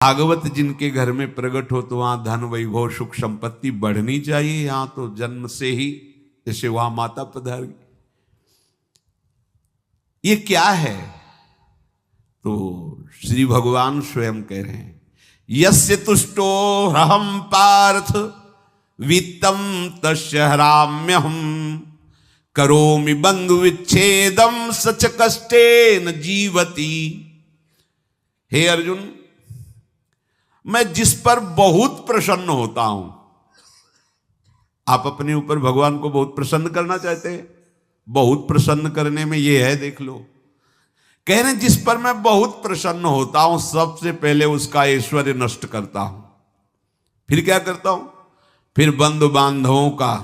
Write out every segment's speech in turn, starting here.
भागवत जिनके घर में प्रकट हो तो वहां धन वैभव सुख संपत्ति बढ़नी चाहिए। यहां तो जन्म से ही जैसे वहां माता पधारी। ये क्या है? तो श्री भगवान स्वयं कह रहे हैं, यस्य तुष्टो ह्रहम पार्थ वित्तम तस्य हराम्यहम करोमि बंधु विच्छेदम सच कष्टेन जीवति। हे अर्जुन, मैं जिस पर बहुत प्रसन्न होता हूं। आप अपने ऊपर भगवान को बहुत प्रसन्न करना चाहते हैं? बहुत प्रसन्न करने में यह है, देख लो। कह रहे जिस पर मैं बहुत प्रसन्न होता हूं सबसे पहले उसका ऐश्वर्य नष्ट करता हूं। फिर क्या करता हूं? फिर बंधु बांधवों का।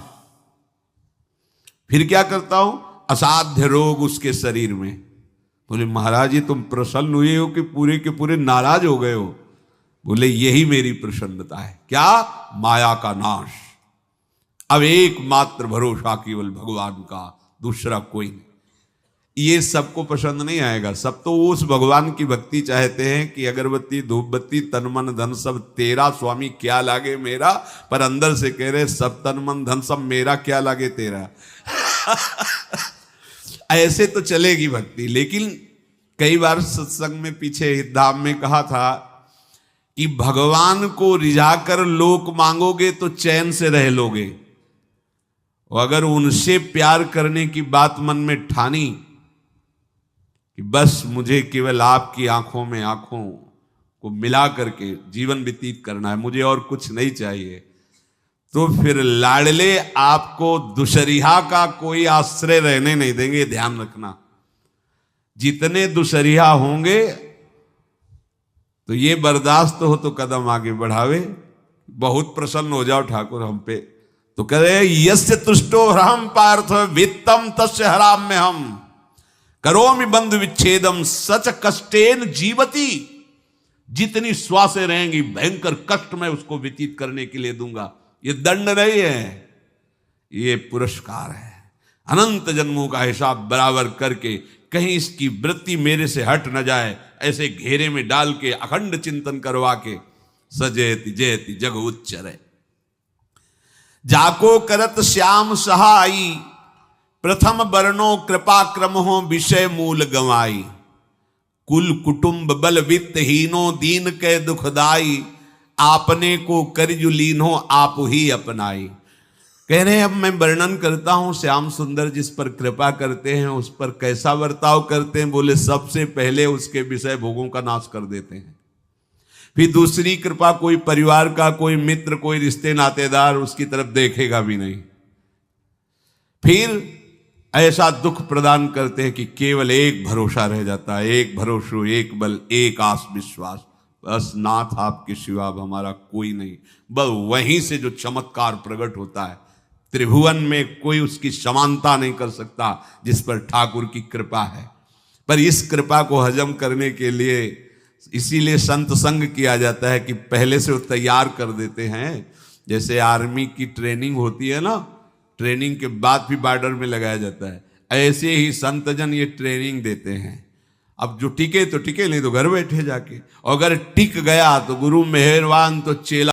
फिर क्या करता हूं? असाध्य रोग उसके शरीर में। बोले महाराज जी तुम प्रसन्न हुए हो कि पूरे के पूरे नाराज हो गए हो? बोले यही मेरी प्रसन्नता है। क्या? माया का नाश। अब एकमात्र भरोसा केवल भगवान का, दूसरा कोई नहीं। ये सबको पसंद नहीं आएगा। सब तो उस भगवान की भक्ति चाहते हैं कि अगरबत्ती धूप बत्ती तन मन धन सब तेरा स्वामी, क्या लागे मेरा। पर अंदर से कह रहे सब तन मन धन सब मेरा, क्या लागे तेरा। ऐसे तो चलेगी भक्ति। लेकिन कई बार सत्संग में पीछे धाम में कहा था कि भगवान को रिझाकर लोक मांगोगे तो चैन से रह लोगे, और अगर उनसे प्यार करने की बात मन में ठानी कि बस मुझे केवल आपकी आंखों में आंखों को मिला करके जीवन व्यतीत करना है, मुझे और कुछ नहीं चाहिए, तो फिर लाडले आपको दुशरिहा का कोई आश्रय रहने नहीं देंगे। ध्यान रखना, जितने दुशरिहा होंगे तो ये बर्दाश्त हो तो कदम आगे बढ़ावे। बहुत प्रसन्न हो जाओ ठाकुर हम पे तो कह रहे यस्य तुष्टो ह्रहम पार्थ वित्तम तस्य हराम्यहम करोमि बंधु विच्छेदम सच कष्टेन जीवति। जितनी श्वासें रहेंगी भयंकर कष्ट में उसको व्यतीत करने के लिए दूंगा। ये दंड नहीं है, ये पुरस्कार है। अनंत जन्मों का हिसाब बराबर करके कहीं इसकी वृत्ति मेरे से हट न जाए, ऐसे घेरे में डाल के अखंड चिंतन करवा के सजयति जयति जग उच्चरे। जाको करत श्याम सहाई प्रथम वर्णो कृपा क्रम हो विषय मूल गवाई। कुल कुटुंब बल वित्त हीनो दीन के दुखदाई आपने को करजु लीनो आप ही अपनाई। कह रहे हैं अब मैं वर्णन करता हूं श्याम सुंदर जिस पर कृपा करते हैं उस पर कैसा बर्ताव करते हैं। बोले सबसे पहले उसके विषय भोगों का नाश कर देते हैं। फिर दूसरी कृपा कोई परिवार का, कोई मित्र, कोई रिश्ते नातेदार उसकी तरफ देखेगा भी नहीं। फिर ऐसा दुख प्रदान करते हैं कि केवल एक भरोसा रह जाता है, एक भरोसा, एक बल, एक आस विश्वास, बस नाथ आपके सिवा अब हमारा कोई नहीं। बस वहीं से जो चमत्कार प्रकट होता है, त्रिभुवन में कोई उसकी समानता नहीं कर सकता जिस पर ठाकुर की कृपा है। पर इस कृपा को हजम करने के लिए इसीलिए संत संग किया जाता है कि पहले से वो तैयार कर देते हैं। जैसे आर्मी की ट्रेनिंग होती है ना, ट्रेनिंग के बाद भी बॉर्डर में लगाया जाता है, ऐसे ही संतजन ये ट्रेनिंग देते हैं। अब जो टिके तो टिके, नहीं तो घर बैठे जाके। और अगर टिक गया तो गुरु मेहरबान, तो चेला